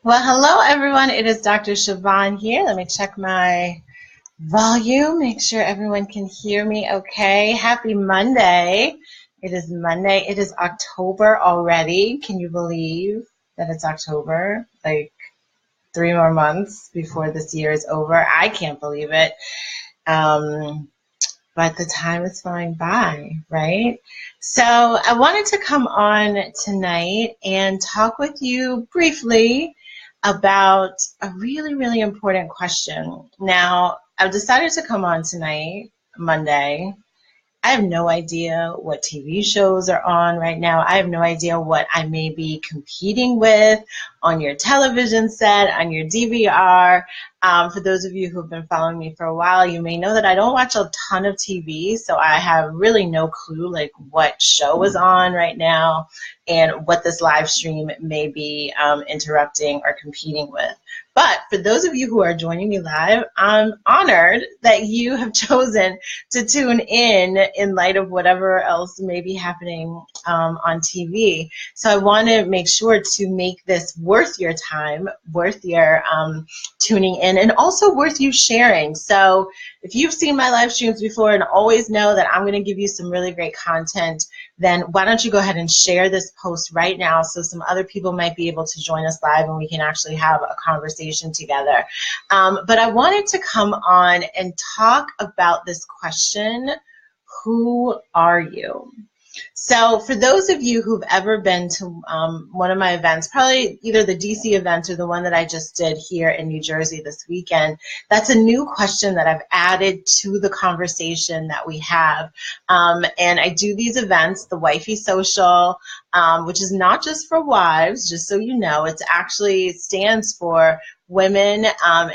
Well, hello everyone. It is Dr. Siobhan here. Let me check my volume, make sure everyone can hear me okay. Happy Monday. It is Monday. It is October already. Can you believe that it's October? Like 3 more months before this year is over. I can't believe it. Um, but the time is flying by, right? So I wanted to come on tonight and talk with you briefly about a really, really important question. Now, I've decided to come on tonight, Monday. I have no idea what TV shows are on right now. I have no idea what I may be competing with on your television set, on your DVR. For those of you who have been following me for a while, you may know that I don't watch a ton of TV, so I have really no clue like what show is on right now and what this live stream may be interrupting or competing with. But for those of you who are joining me live, I'm honored that you have chosen to tune in light of whatever else may be happening on TV. So I want to make sure to make this worth your time, worth your tuning in, and also worth you sharing. So if you've seen my live streams before and always know that I'm going to give you some really great content, then why don't you go ahead and share this post right now so some other people might be able to join us live and we can actually have a conversation together. But I wanted to come on and talk about this question, who are you? So for those of you who've ever been to one of my events, probably either the DC event or the one that I just did here in New Jersey this weekend, that's a new question that I've added to the conversation that we have. And I do these events, the Wifey Social, which is not just for wives, just so you know. It actually stands for Women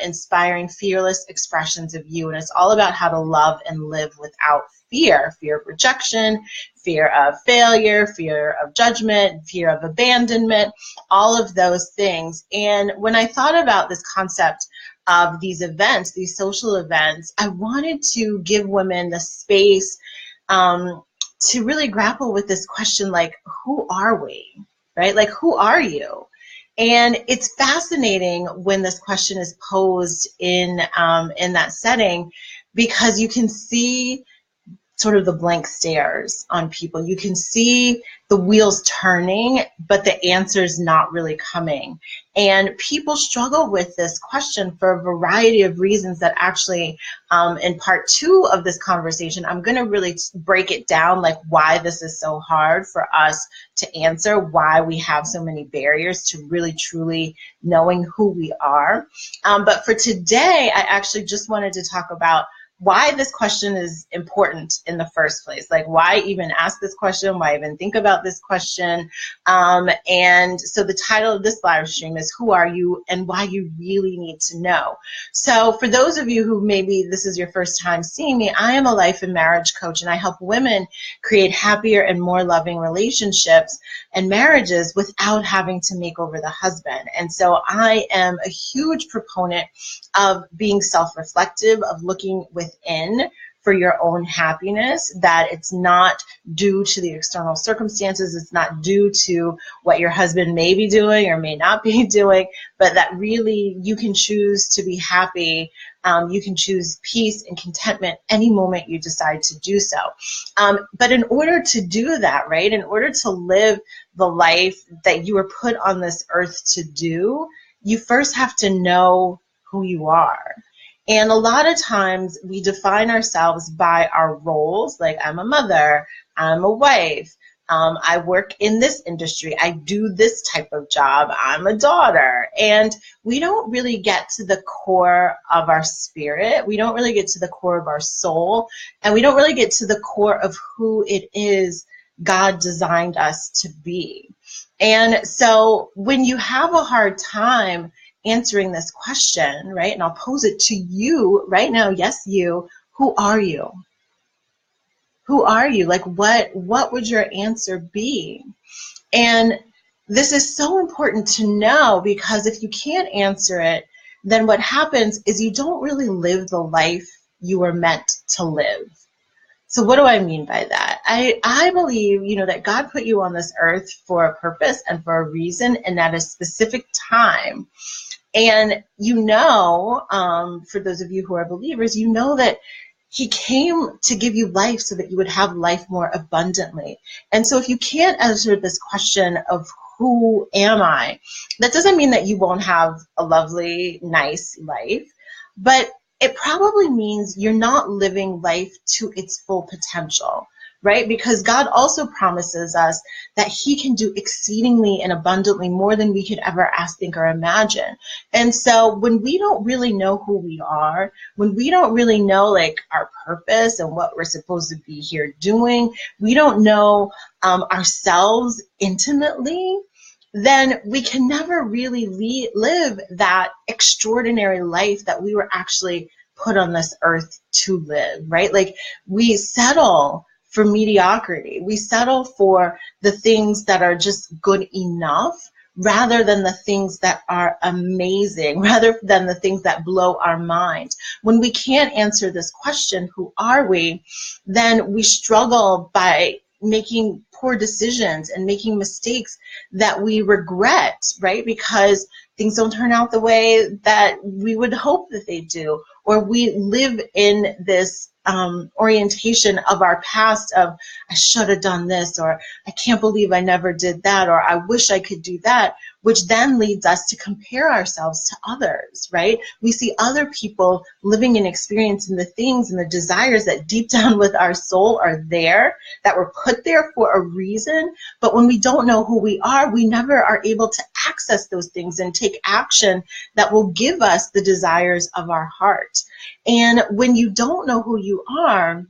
Inspiring Fearless Expressions of You. And it's all about how to love and live without fear of rejection, fear of failure, fear of judgment, fear of abandonment, all of those things. And when I thought about this concept of these events, these social events, I wanted to give women the space to really grapple with this question, like, who are we, right? Like, who are you? And it's fascinating when this question is posed in that setting, because you can see sort of the blank stares on people. You can see the wheels turning, but the answer's not really coming. And people struggle with this question for a variety of reasons that actually, in part 2 of this conversation, I'm going to really break it down, like why this is so hard for us to answer, why we have so many barriers to really truly knowing who we are. But for today, I actually just wanted to talk about why this question is important in the first place. Like, why even ask this question? Why even think about this question? And so the title of this live stream is Who Are You and Why You Really Need to Know. So for those of you who maybe this is your first time seeing me, I am a life and marriage coach, and I help women create happier and more loving relationships and marriages without having to make over the husband. And so I am a huge proponent of being self-reflective, of looking within for your own happiness, that it's not due to the external circumstances, it's not due to what your husband may be doing or may not be doing, but that really you can choose to be happy. You can choose peace and contentment any moment you decide to do so. But in order to do that, right, in order to live the life that you were put on this earth to do, you first have to know who you are. And a lot of times we define ourselves by our roles, like I'm a mother, I'm a wife, I work in this industry, I do this type of job, I'm a daughter. And we don't really get to the core of our spirit, we don't really get to the core of our soul, and we don't really get to the core of who it is God designed us to be. And so when you have a hard time answering this question, right, and I'll pose it to you right now, yes, you, who are you? Who are you? Like, what would your answer be? And this is so important to know, because if you can't answer it, then what happens is you don't really live the life you were meant to live. So what do I mean by that? I believe, that God put you on this earth for a purpose and for a reason and at a specific time. And for those of you who are believers, that he came to give you life so that you would have life more abundantly. And so if you can't answer this question of who am I, that doesn't mean that you won't have a lovely, nice life, but it probably means you're not living life to its full potential, right? Because God also promises us that he can do exceedingly and abundantly more than we could ever ask, think, or imagine. And so when we don't really know who we are, when we don't really know like our purpose and what we're supposed to be here doing, we don't know ourselves intimately, then we can never really live that extraordinary life that we were actually put on this earth to live, right? Like we settle for mediocrity. We settle for the things that are just good enough rather than the things that are amazing, rather than the things that blow our mind. When we can't answer this question, who are we, then we struggle by making poor decisions and making mistakes that we regret, right? Because things don't turn out the way that we would hope that they do, or we live in this orientation of our past of I should have done this, or I can't believe I never did that, or I wish I could do that, which then leads us to compare ourselves to others, right? We see other people living and experiencing the things and the desires that deep down with our soul are there, that were put there for a reason. But when we don't know who we are, we never are able to access those things and take action that will give us the desires of our heart. And when you don't know who you are,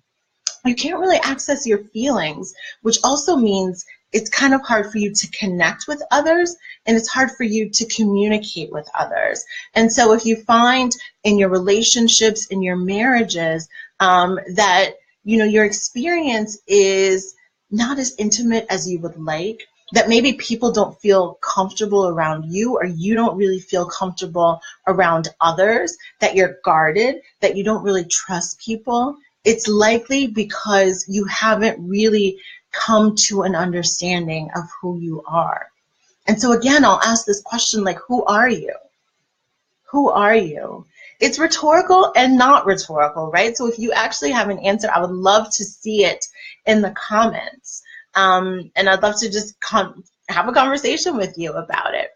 you can't really access your feelings, which also means it's kind of hard for you to connect with others, and it's hard for you to communicate with others. And so if you find in your relationships, in your marriages, that your experience is not as intimate as you would like, that maybe people don't feel comfortable around you, or you don't really feel comfortable around others, that you're guarded, that you don't really trust people, it's likely because you haven't really come to an understanding of who you are. And so again, I'll ask this question, like, who are you? Who are you? It's rhetorical and not rhetorical, right? So if you actually have an answer, I would love to see it in the comments. And I'd love to just have a conversation with you about it.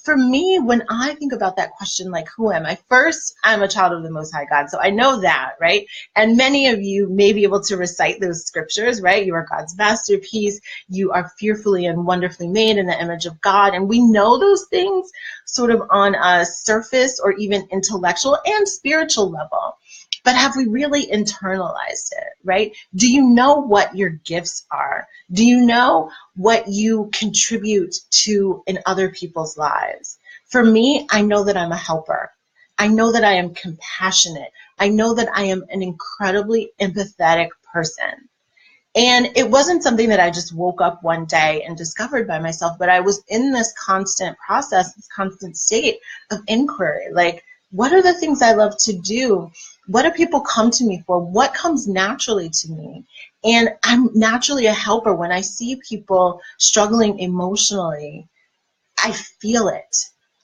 For me, when I think about that question, like, who am I? First, I'm a child of the Most High God. So I know that, right? And many of you may be able to recite those scriptures, right? You are God's masterpiece. You are fearfully and wonderfully made in the image of God. And we know those things sort of on a surface or even intellectual and spiritual level. But have we really internalized it, right? Do you know what your gifts are? Do you know what you contribute to in other people's lives? For me, I know that I'm a helper. I know that I am compassionate. I know that I am an incredibly empathetic person. And it wasn't something that I just woke up one day and discovered by myself, but I was in this constant process, this constant state of inquiry. Like, what are the things I love to do? What do people come to me for? What comes naturally to me? And I'm naturally a helper. When I see people struggling emotionally, I feel it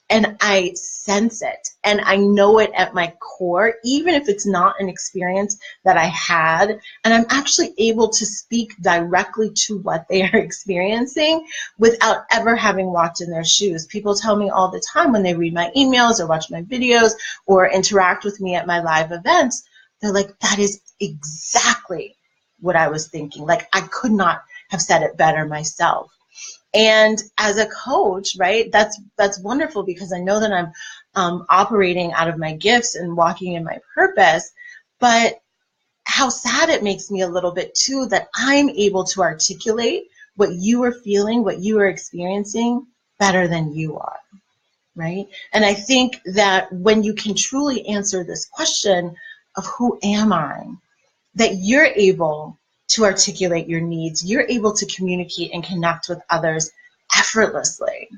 and I sense it and I know it at my core, even if it's not an experience that I had. And I'm actually able to speak directly to what they are experiencing without ever having walked in their shoes. People tell me all the time when they read my emails or watch my videos or interact with me at my live events, they're like, that is exactly what I was thinking. Like, I could not have said it better myself. And as a coach, right, that's wonderful because I know that I'm operating out of my gifts and walking in my purpose. But how sad it makes me a little bit too that I'm able to articulate what you are feeling, what you are experiencing better than you are, right? And I think that when you can truly answer this question of who am I, that you're able to articulate your needs, you're able to communicate and connect with others effortlessly.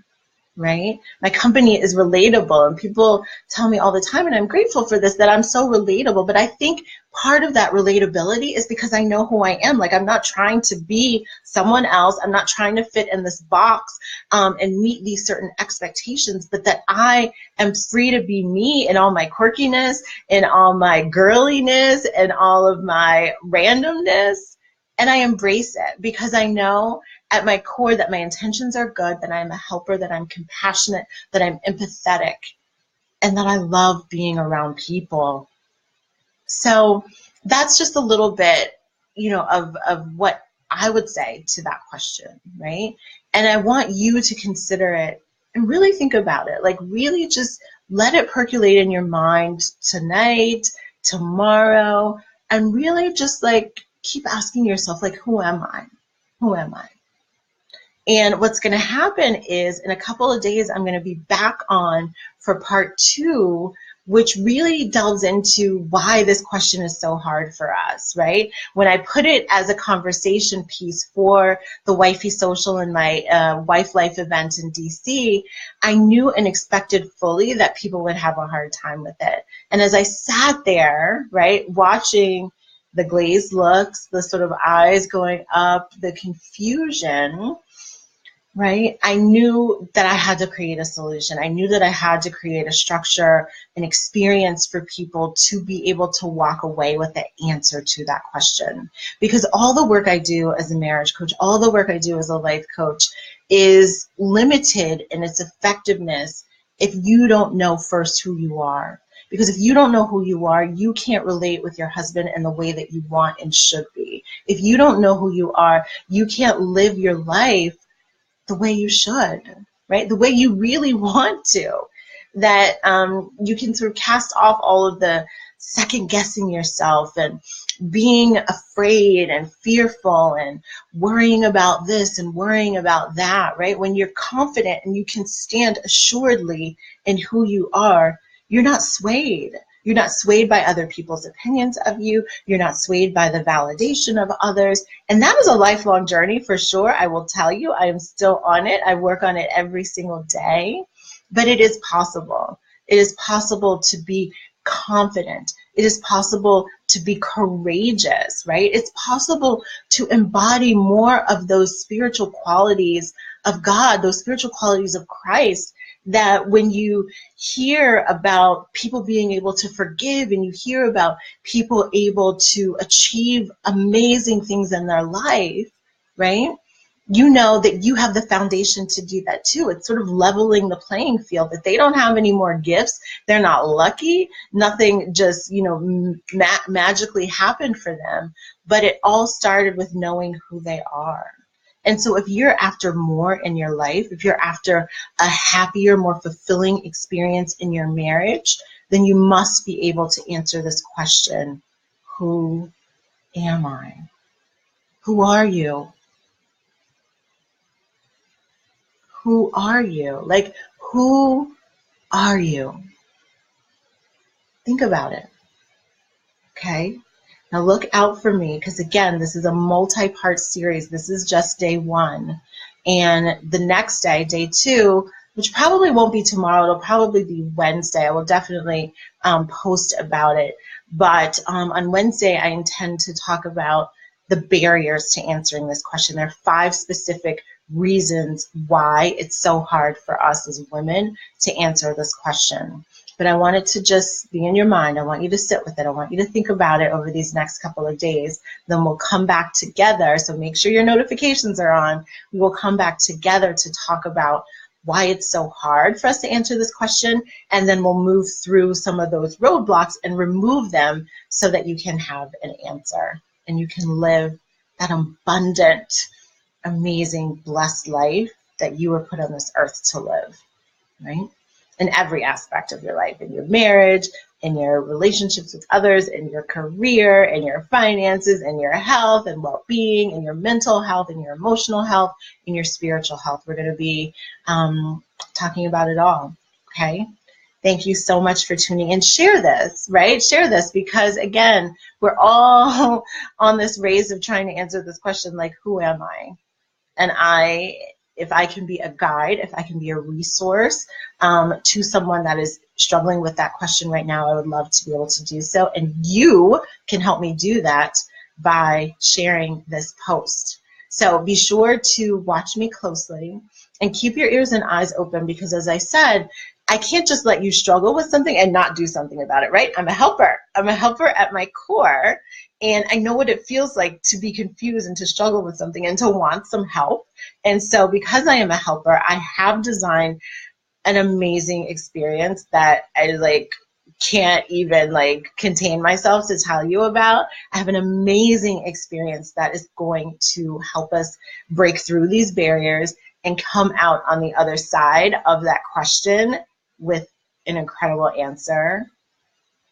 right? My company is relatable, and people tell me all the time, and I'm grateful for this, that I'm so relatable. But I think part of that relatability is because I know who I am. Like, I'm not trying to be someone else. I'm not trying to fit in this box and meet these certain expectations, but that I am free to be me in all my quirkiness, in all my girliness, and all of my randomness. And I embrace it because I know at my core that my intentions are good, that I'm a helper, that I'm compassionate, that I'm empathetic, and that I love being around people. So that's just a little bit, of what I would say to that question, right? And I want you to consider it and really think about it. Like, really just let it percolate in your mind tonight, tomorrow, and really just like keep asking yourself, like, who am I? Who am I? And what's going to happen is in a couple of days, I'm going to be back on for part 2, which really delves into why this question is so hard for us, right? When I put it as a conversation piece for the Wifey Social and my Wife Life event in DC, I knew and expected fully that people would have a hard time with it. And as I sat there, right, watching the glazed looks, the sort of eyes going up, the confusion, right? I knew that I had to create a solution. I knew that I had to create a structure, an experience for people to be able to walk away with the answer to that question. Because all the work I do as a marriage coach, all the work I do as a life coach is limited in its effectiveness if you don't know first who you are. Because if you don't know who you are, you can't relate with your husband in the way that you want and should be. If you don't know who you are, you can't live your life the way you should, right? The way you really want to. That you can sort of cast off all of the second guessing yourself and being afraid and fearful and worrying about this and worrying about that, right? When you're confident and you can stand assuredly in who you are, you're not swayed. You're not swayed by other people's opinions of you. You're not swayed by the validation of others. And that is a lifelong journey for sure. I will tell you, I am still on it. I work on it every single day. But it is possible. It is possible to be confident. It is possible to be courageous, right? It's possible to embody more of those spiritual qualities of God, those spiritual qualities of Christ, that when you hear about people being able to forgive and you hear about people able to achieve amazing things in their life, right? You know that you have the foundation to do that too. It's sort of leveling the playing field, that they don't have any more gifts. They're not lucky. Nothing just, magically happened for them, but it all started with knowing who they are. And so if you're after more in your life, if you're after a happier, more fulfilling experience in your marriage, then you must be able to answer this question: who am I? Who are you? Who are you? Like, who are you? Think about it. Okay? Now look out for me, because again, this is a multi-part series. This is just day 1. And the next day, day 2, which probably won't be tomorrow, it'll probably be Wednesday. I will definitely post about it. But on Wednesday, I intend to talk about the barriers to answering this question. There are 5 specific reasons why it's so hard for us as women to answer this question. But I want it to just be in your mind. I want you to sit with it. I want you to think about it over these next couple of days. Then we'll come back together. So make sure your notifications are on. We will come back together to talk about why it's so hard for us to answer this question. And then we'll move through some of those roadblocks and remove them so that you can have an answer and you can live that abundant, amazing, blessed life that you were put on this earth to live, right? In every aspect of your life, in your marriage, in your relationships with others, in your career, in your finances, in your health and well-being, in your mental health, in your emotional health, in your spiritual health. We're going to be talking about it all, okay? Thank you so much for tuning in. Share this, right? Share this, because again, we're all on this race of trying to answer this question, like, who am I? And I if I can be a guide, if I can be a resource to someone that is struggling with that question right now, I would love to be able to do so. And you can help me do that by sharing this post. So be sure to watch me closely and keep your ears and eyes open, because as I said, I can't just let you struggle with something and not do something about it, right? I'm a helper. I'm a helper at my core, and I know what it feels like to be confused and to struggle with something and to want some help. And so because I am a helper, I have designed an amazing experience that I can't even contain myself to tell you about. I have an amazing experience that is going to help us break through these barriers and come out on the other side of that question with an incredible answer,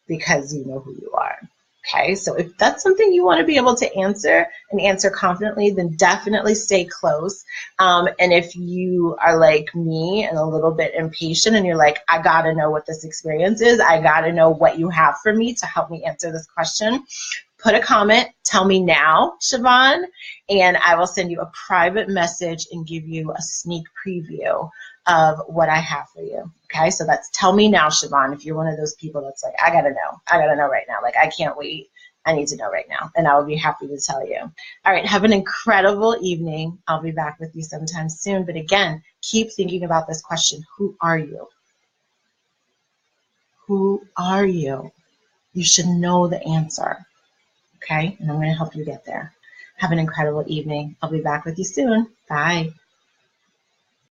because you know who you are. Okay, so if that's something you want to be able to answer and answer confidently, then definitely stay close. And if you are like me and a little bit impatient and you're like, I got to know what this experience is, I got to know what you have for me to help me answer this question, put a comment, tell me now, Siobhan, and I will send you a private message and give you a sneak preview of what I have for you. Okay, so that's tell me now, Siobhan, if you're one of those people that's like, I gotta know right now. Like, I can't wait. I need to know right now. And I will be happy to tell you. All right, have an incredible evening. I'll be back with you sometime soon. But again, keep thinking about this question. Who are you? Who are you? You should know the answer. Okay, and I'm going to help you get there. Have an incredible evening. I'll be back with you soon. Bye.